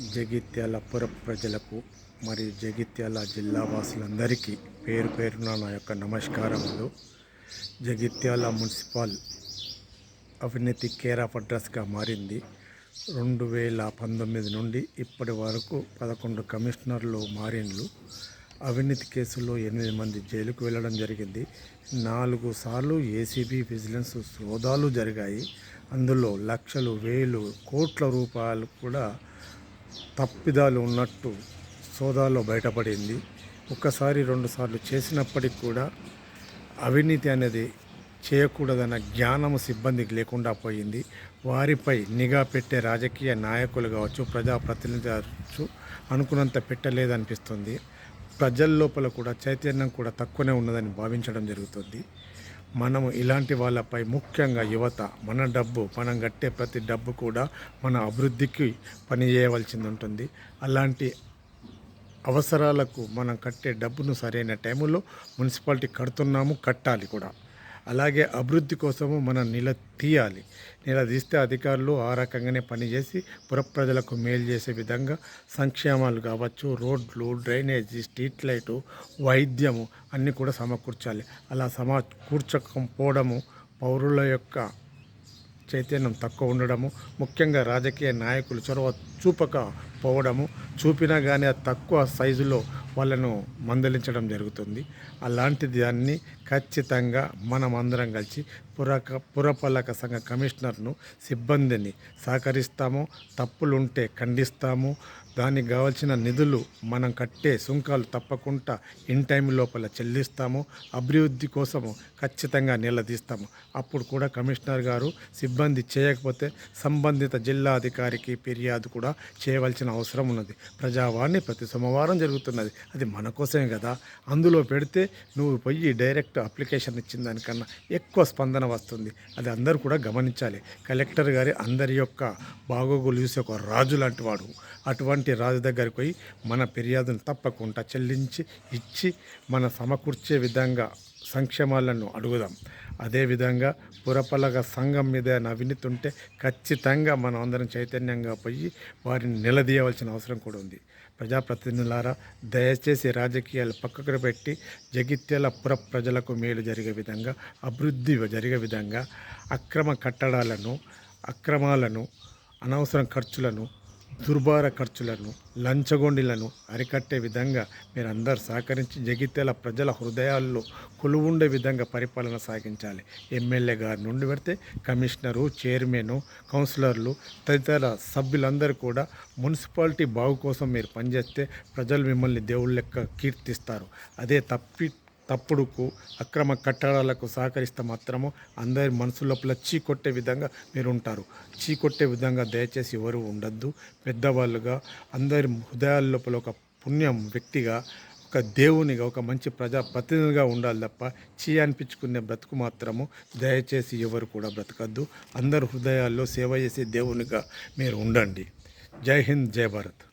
జగిత్యాల పుర ప్రజలకు మరియు జగిత్యాల జిల్లా వాసులందరికీ పేరు పేరున నా యొక్క నమస్కారములు. జగిత్యాల మున్సిపల్ అవినీతి కేర్ ఆఫ్ అడ్రస్గా మారింది. 2019 నుండి ఇప్పటి వరకు 11 కమిషనర్లు మారిండ్లు. అవినీతి కేసుల్లో 8 మంది జైలుకు వెళ్ళడం జరిగింది. 4 సార్లు ఏసీబీ విజిలెన్స్ సోదాలు జరిగాయి. అందులో లక్షలు, వేలు, కోట్ల రూపాయలు కూడా తప్పిదాలు ఉన్నట్టు సోదాల్లో బయటపడింది. ఒక్కసారి 2 సార్లు చేసినప్పటికి కూడా అవినీతి అనేది చేయకూడదన్న జ్ఞానము సిబ్బందికి లేకుండా పోయింది. వారిపై నిఘా పెట్టే రాజకీయ నాయకులు కావచ్చు, ప్రజాప్రతినిధులు కావచ్చు అనుకున్నంత పెట్టలేదనిపిస్తుంది. ప్రజల లోపల కూడా చైతన్యం కూడా తక్కువనే ఉన్నదని భావించడం జరుగుతుంది. మనము ఇలాంటి వాళ్ళపై, ముఖ్యంగా యువత, మన డబ్బు, మనం కట్టే ప్రతి డబ్బు కూడా మన అభివృద్ధికి పనిచేయవలసింది ఉంటుంది. అలాంటి అవసరాలకు మనం కట్టే డబ్బును సరైన టైంలో మున్సిపాలిటీ కడుతున్నాము, కట్టాలి కూడా. అలాగే అభివృద్ధి కోసము మనం నిలదీస్తే అధికారులు ఆ రకంగానే పనిచేసి పుర ప్రజలకు మేలు చేసే విధంగా సంక్షేమాలు కావచ్చు, రోడ్లు, డ్రైనేజీ, స్ట్రీట్ లైటు, వైద్యము అన్నీ కూడా సమకూర్చాలి. అలా సమకూర్చకపోవడము, పౌరుల యొక్క చైతన్యం తక్కువ ఉండడము, ముఖ్యంగా రాజకీయ నాయకులు చొరవ చూపకపోవడము, చూపినా కానీ అది తక్కువ సైజులో వాళ్ళను మందలించడం జరుగుతుంది. అలాంటి దాన్ని ఖచ్చితంగా మనం అందరం కలిసి పురపాలక సంఘ కమిషనర్ను, సిబ్బందిని సహకరిస్తాము. తప్పులుంటే ఖండిస్తాము. దానికి కావాల్సిన నిధులు, మనం కట్టే సుంకాలు తప్పకుండా ఇన్ టైం లోపల చెల్లిస్తాము. అభివృద్ధి కోసము ఖచ్చితంగా నిలదీస్తాము. అప్పుడు కూడా కమిషనర్ గారు సిబ్బంది చేయకపోతే సంబంధిత జిల్లా అధికారికి ఫిర్యాదు కూడా చేయవలసిన అవసరం ఉన్నది. ప్రజావాణి ప్రతి సోమవారం జరుగుతున్నది. అది మన కోసమే కదా. అందులో పెడితే నువ్వు పోయి డైరెక్ట్ అప్లికేషన్ ఇచ్చిన దానికన్నా ఎక్కువ స్పందన వస్తుంది. అది అందరూ కూడా గమనించాలి. కలెక్టర్ గారి అందరి యొక్క బాగోగులు చూసే ఒక రాజు లాంటి వాడు. అటువంటి రాజు దగ్గరికి పోయి మన ఫిర్యాదును తప్పకుండా చెల్లించి ఇచ్చి మన సమకూర్చే విధంగా సంక్షేమాలను అడుగుదాం. అదేవిధంగా పురపాలక సంఘం మీద అవినీతి ఉంటే ఖచ్చితంగా మనం అందరం చైతన్యంగా పోయి వారిని నిలదీయవలసిన అవసరం కూడా ఉంది. ప్రజాప్రతినిధులారా, దయచేసి రాజకీయాలు పక్కకు పెట్టి జగిత్యాల పుర ప్రజలకు మేలు జరిగే విధంగా, అభివృద్ధి జరిగే విధంగా అక్రమ కట్టడాలను, అక్రమాలను, అనవసరం ఖర్చులను, దుర్భార ఖర్చులను, లంచగొండిలను అరికట్టే విధంగా మీరందరూ సహకరించి జగిత్యాల ప్రజల హృదయాల్లో కొలువుండే విధంగా పరిపాలన సాగించాలి. ఎమ్మెల్యే గారి నుండి పెడితే కమిషనరు, చైర్మను, కౌన్సిలర్లు, తదితర సభ్యులందరూ కూడా మున్సిపాలిటీ బాగు కోసం మీరు పనిచేస్తే ప్రజలు మిమ్మల్ని దేవుళ్ళ లెక్క కీర్తిస్తారు. అదే తప్పుడుకు, అక్రమ కట్టడాలకు సహకరిస్తే మాత్రము అందరి మనసు లోపల చీకొట్టే విధంగా మీరు ఉంటారు. చీకొట్టే విధంగా దయచేసి ఎవరు ఉండద్దు. పెద్దవాళ్ళుగా అందరి హృదయాల లోపల ఒక పుణ్యం వ్యక్తిగా, ఒక దేవునిగా, ఒక మంచి ప్రజాప్రతినిధిగా ఉండాలి తప్ప అనిపించుకునే బ్రతుకు మాత్రము దయచేసి ఎవరు కూడా బ్రతకద్దు. అందరి హృదయాల్లో సేవ చేసే దేవునిగా మీరు ఉండండి. జై హింద్, జై భారత్.